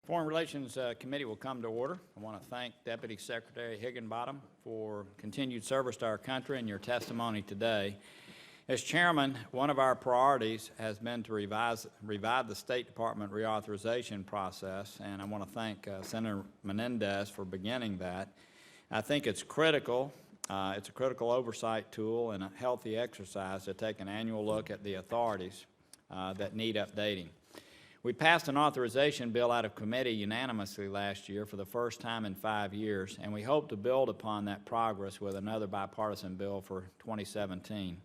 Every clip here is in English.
Foreign Relations Committee will come to order. I want to thank Deputy Secretary Higginbottom for continued service to our country and your testimony today. As Chairman, one of our priorities has been to revive the State Department reauthorization process, and I want to thank Senator Menendez for beginning that. I think it's critical. It's a critical oversight tool and a healthy exercise to take an annual look at the authorities that need updating. We passed an authorization bill out of committee unanimously last year for the first time in 5 years, and we hope to build upon that progress with another bipartisan bill for 2017.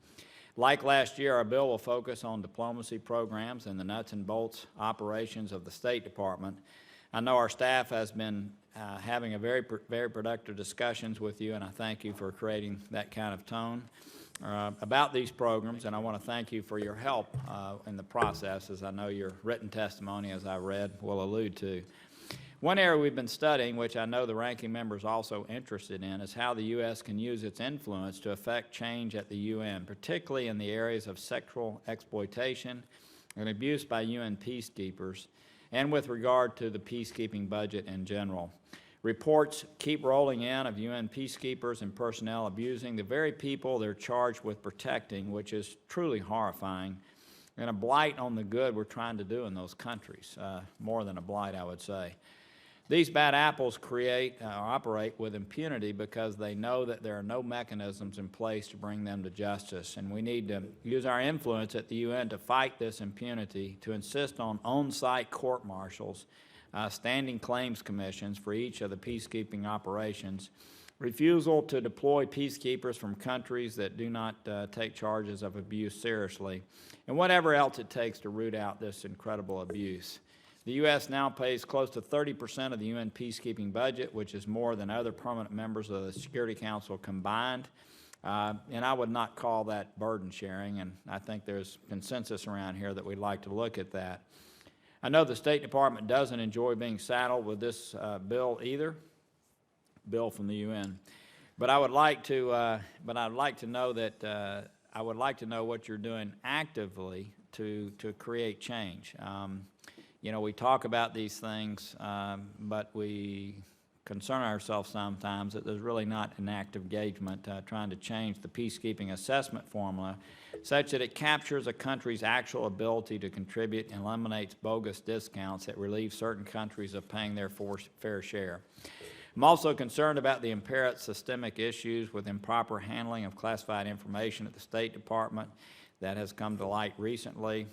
Like last year, our bill will focus on diplomacy programs and the nuts and bolts operations of the State Department. I know our staff has been having a very productive discussions with you, and I thank you for creating that kind of tone about these programs, and I want to thank you for your help in the process, as I know your written testimony, as I read, will allude to. One area we've been studying, which I know the ranking member is also interested in, is how the U.S. can use its influence to affect change at the UN, particularly in the areas of sexual exploitation and abuse by UN peacekeepers, and with regard to the peacekeeping budget in general. Reports keep rolling in of UN peacekeepers and personnel abusing the very people they're charged with protecting, which is truly horrifying, and a blight on the good we're trying to do in those countries, more than a blight, I would say. These bad apples operate with impunity because they know that there are no mechanisms in place to bring them to justice, and we need to use our influence at the UN to fight this impunity, to insist on on-site court-martials, standing claims commissions for each of the peacekeeping operations, refusal to deploy peacekeepers from countries that do not take charges of abuse seriously, and whatever else it takes to root out this incredible abuse. The U.S. now pays close to 30% of the UN peacekeeping budget, which is more than other permanent members of the Security Council combined, and I would not call that burden sharing, and I think there's consensus around here that we'd like to look at that. I know the State Department doesn't enjoy being saddled with this bill either, bill from the UN, but I would like to know that I would like to know what you're doing actively to create change. You know, we talk about these things, but we concern ourselves sometimes that there's really not an active engagement trying to change the peacekeeping assessment formula such that it captures a country's actual ability to contribute and eliminates bogus discounts that relieve certain countries of paying their fair share. I'm also concerned about the apparent systemic issues with improper handling of classified information at the State Department that has come to light recently.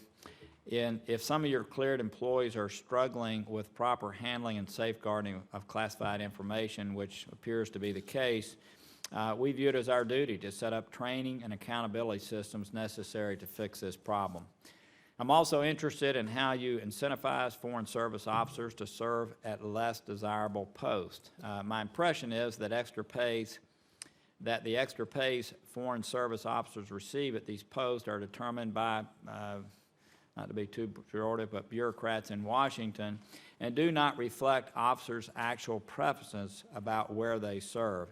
If some of your cleared employees are struggling with proper handling and safeguarding of classified information, which appears to be the case, we view it as our duty to set up training and accountability systems necessary to fix this problem. I'm also interested in how you incentivize Foreign Service officers to serve at less desirable posts. My impression is that the extra pays Foreign Service officers receive at these posts are determined by not to be too pejorative, but bureaucrats in Washington, and do not reflect officers' actual preferences about where they serve.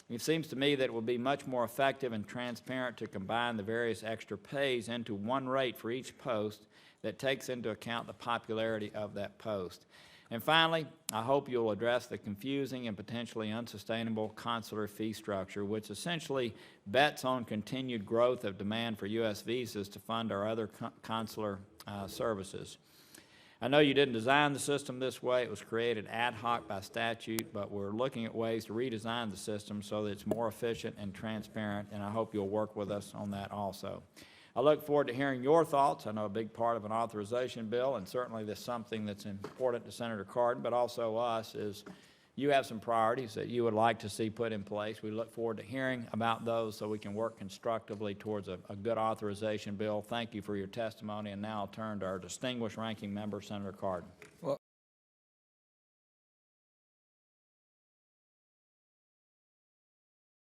It seems to me that it would be much more effective and transparent to combine the various extra pays into one rate for each post that takes into account the popularity of that post. And finally, I hope you'll address the confusing and potentially unsustainable consular fee structure, which essentially bets on continued growth of demand for U.S. visas to fund our other consular services. I know you didn't design the system this way. It was created ad hoc by statute, but we're looking at ways to redesign the system so that it's more efficient and transparent, and I hope you'll work with us on that also. I look forward to hearing your thoughts. I know a big part of an authorization bill, and certainly this is something that's important to Senator Cardin, but also us, is you have some priorities that you would like to see put in place. We look forward to hearing about those so we can work constructively towards a good authorization bill. Thank you for your testimony, and now I'll turn to our distinguished ranking member, Senator Cardin. Well,